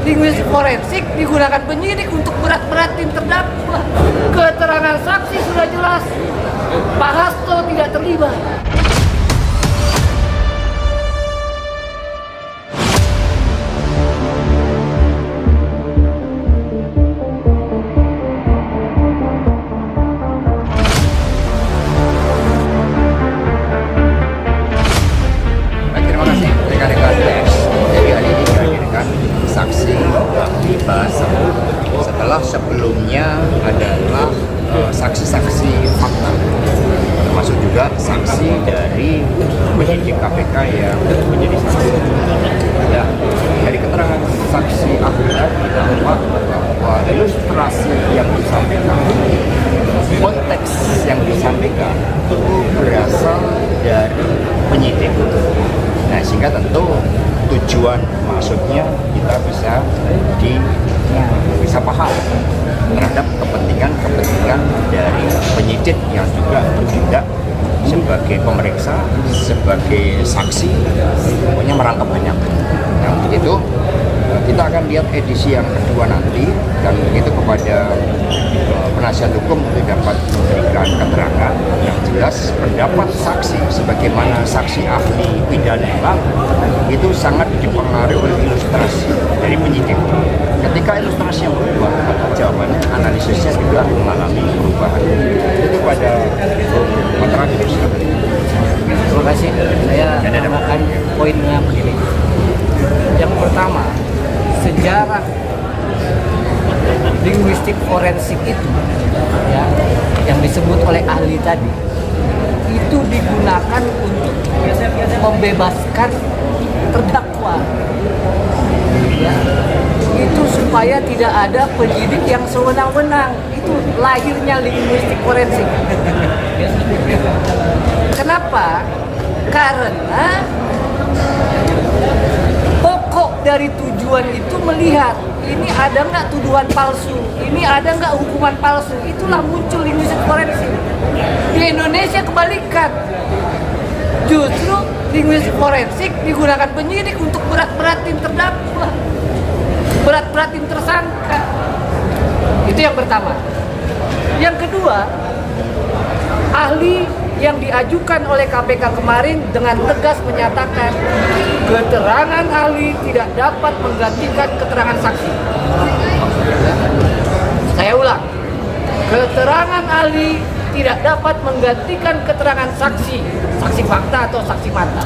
linguistik forensik digunakan penyidik untuk berat-beratin terdakwa. Keterangan saksi sudah jelas, Pak Hasto tidak terlibat. Terima kasih rekan-rekan pers. Jadi hari ini dihadirkan saksi ahli bahasa setelah sebelumnya adalah saksi-saksi fakta, termasuk juga saksi dari penyidik KPK yang menjadi saksi. Ya, dari keterangan saksi ahli tadi tampak bahwa ilustrasi yang disampaikan, konteks yang disampaikan itu berasal dari penyidik. Nah, sehingga tentu tujuan maksudnya kita bisa paham terhadap kepentingan dari penyidik yang juga bertindak sebagai pemeriksa, sebagai saksi, pokoknya merangkap banyak. Nah, untuk itu kita akan lihat edisi yang kedua nanti, dan begitu kepada penasihat hukum untuk dapat memberikan keterangan yang jelas. Pendapat saksi sebagaimana saksi ahli pidana itu sangat dipengaruhi oleh ilustrasi dari penyidik. Ketika ilustrasi yang berubah, maka jawabannya analisisnya juga mengalami perubahan. Itu pada kontra Indonesia. Terima kasih. Saya menambahkan poinnya begini. Yang pertama, sejarah linguistik forensik itu, ya, yang disebut oleh ahli tadi, itu digunakan untuk membebaskan terdakwa. Ya, itu supaya tidak ada penyidik yang sewenang-wenang. Itu lahirnya linguistik forensik. Kenapa? Karena pokok dari tujuan itu melihat ini ada nggak tuduhan palsu, ini ada nggak hukuman palsu. Itulah muncul linguistik forensik. Di Indonesia kebalikan, justru linguistik forensik digunakan penyidik untuk berat-beratin terdakwa, berat-beratin tersangka. Itu yang pertama. Yang kedua, ahli yang diajukan oleh KPK kemarin dengan tegas menyatakan keterangan ahli tidak dapat menggantikan keterangan saksi. Saya ulang, keterangan ahli tidak dapat menggantikan keterangan saksi, saksi fakta atau saksi mata.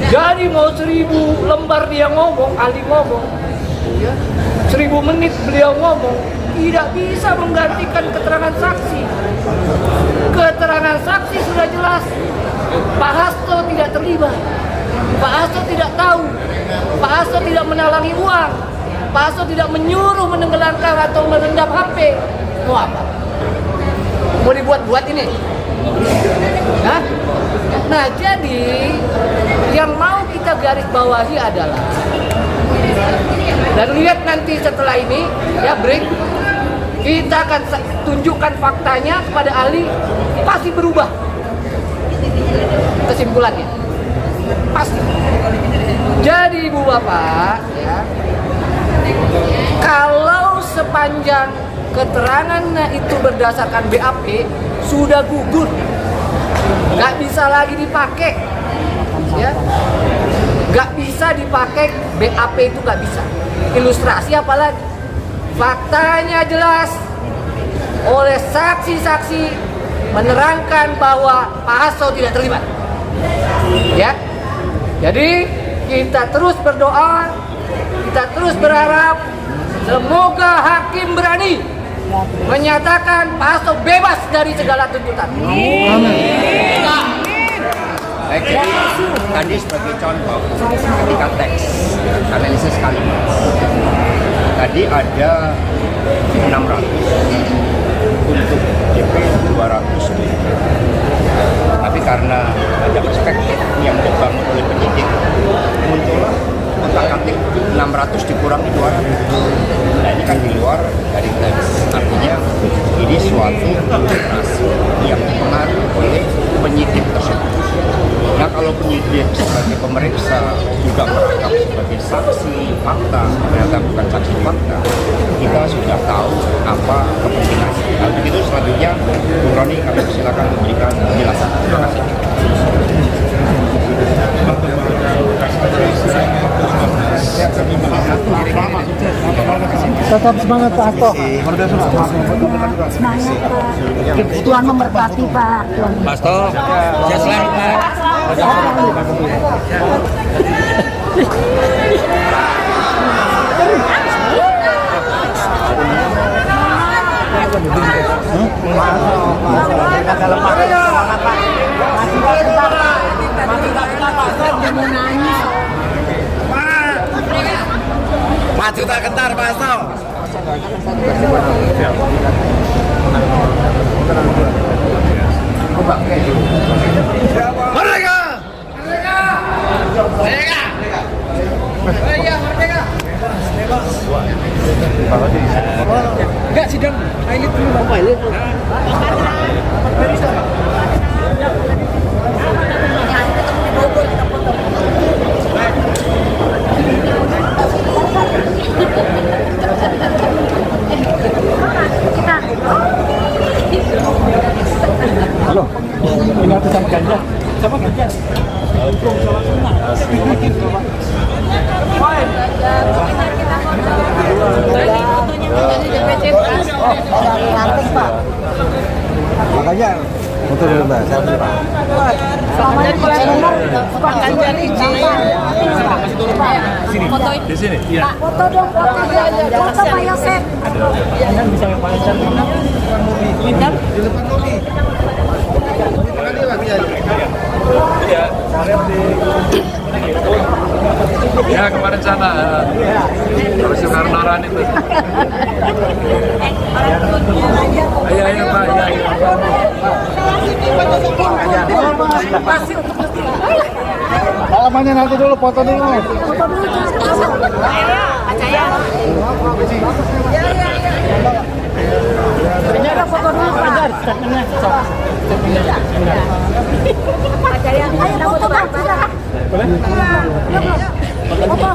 Jadi mau 1000 lembar dia ngomong, ahli ngomong, ya, 1000 menit beliau ngomong, tidak bisa menggantikan keterangan saksi. Keterangan saksi sudah jelas, Pak Hasto tidak terlibat, Pak Hasto tidak tahu, Pak Hasto tidak menalangi uang, Pak Hasto tidak menyuruh menenggelamkan atau merendam HP. Mau apa? Mau dibuat-buat ini? Hah? Nah, jadi yang mau kita garis bawahi adalah, dan lihat nanti setelah ini, ya break, kita akan tunjukkan faktanya kepada ahli, pasti berubah kesimpulannya, pasti. Jadi Ibu Bapak, ya, kalau sepanjang keterangannya itu berdasarkan BAP, sudah gugur, nggak bisa lagi dipakai, ya, nggak bisa dipakai BAP itu, nggak bisa. Ilustrasi apalagi? Faktanya jelas oleh saksi-saksi menerangkan bahwa Pak Hasto tidak terlibat. Ya, jadi kita terus berdoa, kita terus berharap semoga hakim berani menyatakan Pak Hasto bebas dari segala tuntutan. Amin. Baik, jadi tadi sebagai contoh ketika teks analisis kalimat tadi ada 600 untuk DP 200, tapi karena ada perspektif yang dibangun oleh penyidik, muncullah otak-atik 600 dikurangi 200. Nah, ini kan di luar dari teks, artinya ini suatu operasi yang dipengaruhi oleh penyidik tersebut. Nah kalau penyidik sebagai pemeriksa juga merangkap sebagai saksi fakta, ternyata bukan saksi fakta, kita sudah tahu apa kepentingannya. Nah begitu selanjutnya, Bung Roni kami silakan memberikan penjelasan. Terima kasih. Tetap semangat Pak Harto. Semangat Pak. Tuhan memberkati Pak. Mas To, sehat selalu Pak. Maju tak kentar Pak Harto. Merdeka! Merdeka! Merdeka! Merdeka! Enggak sidang pilot dulu Bang. Pilot. Halo, ini utusan Ganjar. Sama Ganjar. Makanya foto dulu Mbak, saya dulu Pak. Pak Ganjar izin. Foto Di sini. Iya. Pak, foto dong, foto Pak Yosef. Jangan bisa Pak Ganjar. Ya kemarin sana harus Soekarno itu. Iya Pak, iya. Alamannya nanti dulu, foto dulu. Foto dulu. Acaya. Benar foto dulu Pak. Acaya. Ayo foto Pak. Foto.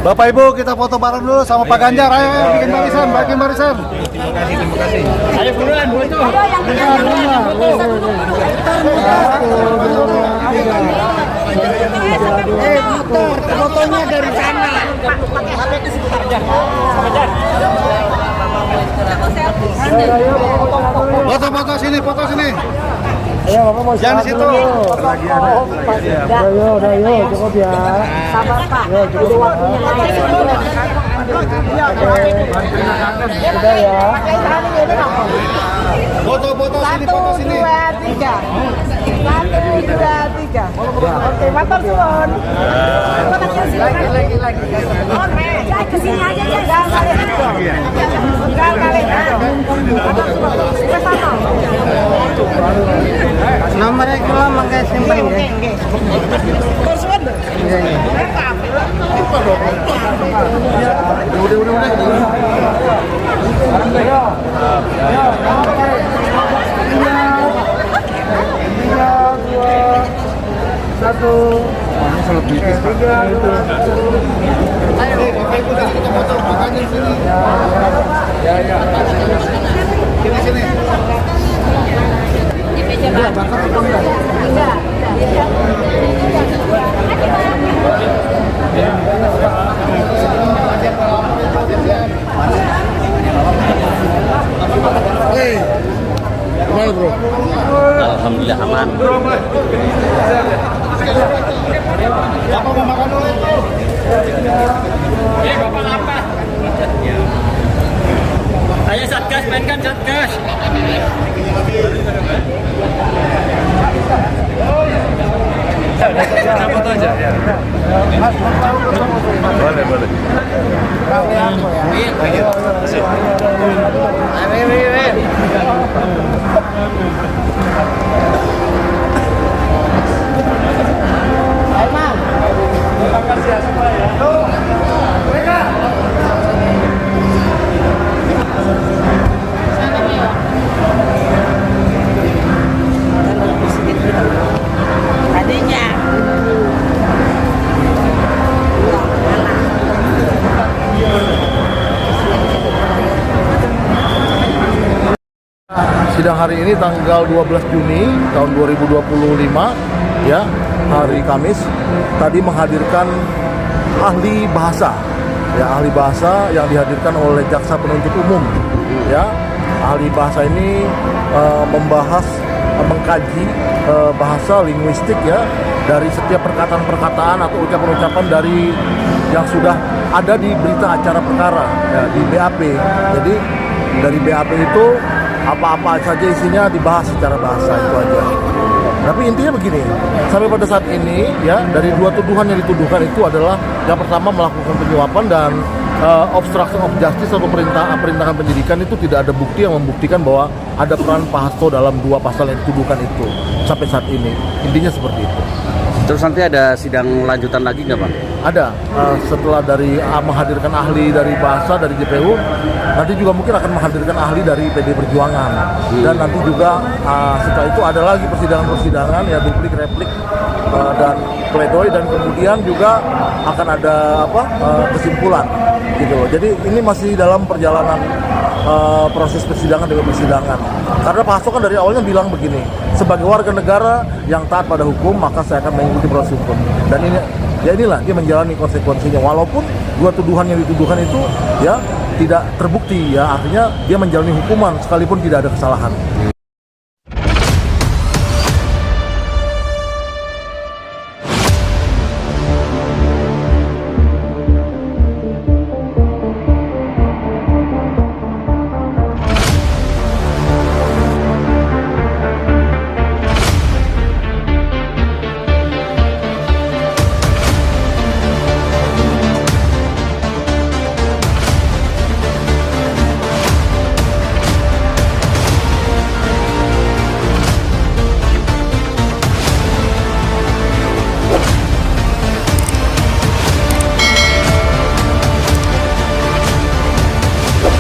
Bapak Ibu kita foto bareng dulu sama Pak Ganjar. Ayo bikin barisan, bikin barisan. Terima kasih. Ayo buruan foto. Motor, fotonya dari sana. Foto sini, foto sini. Jangan di situ. Lagi ada. Ayo, cukup ya. Sabar Pak. Itu waktunya Sudah ya. Foto sini, foto sini. 1, 2, 3. 1, 2, 3. Oke, matur suwun. Lagi. Jangan ke sini aja ya. Jangan balik. Jangan balik. Matur suwun. Nomornya kalau mangga simpel nggih. Matur suwun. Gimana bro? Alhamdulillah aman. Bapak mau makan dulu? Bapak apa? Ayo Satgas, mainkan Satgas. Foto aja ya. Boleh. sidang hari ini tanggal 12 Juni tahun 2025 ya, hari Kamis, tadi menghadirkan ahli bahasa. Ya, ahli bahasa yang dihadirkan oleh jaksa penuntut umum. Ya, ahli bahasa ini membahas, mengkaji bahasa linguistik ya, dari setiap perkataan-perkataan atau ucapan-ucapan dari yang sudah ada di berita acara perkara ya, di BAP. Jadi dari BAP itu apa-apa saja isinya dibahas secara bahasa, itu aja. Tapi intinya begini, sampai pada saat ini ya, dari dua tuduhan yang dituduhkan itu adalah yang pertama melakukan penyuapan dan obstruction of justice atau perintangan penyidikan, itu tidak ada bukti yang membuktikan bahwa ada peran Pak Hasto dalam dua pasal yang dituduhkan itu sampai saat ini. Intinya seperti itu. Terus nanti ada sidang lanjutan lagi nggak Bang? Ada, setelah dari menghadirkan ahli dari bahasa dari JPU, nanti juga mungkin akan menghadirkan ahli dari PD Perjuangan. Dan nanti juga setelah itu ada lagi persidangan-persidangan ya, duplik, replik, dan pledoi, dan kemudian juga akan ada kesimpulan gitu loh. Jadi ini masih dalam perjalanan proses persidangan demi persidangan. Karena Pak Hasto kan dari awalnya bilang begini, sebagai warga negara yang taat pada hukum, maka saya akan mengikuti proses hukum. Dan ini ya, inilah dia menjalani konsekuensinya, walaupun dua tuduhan yang dituduhkan itu ya tidak terbukti ya, artinya dia menjalani hukuman sekalipun tidak ada kesalahan.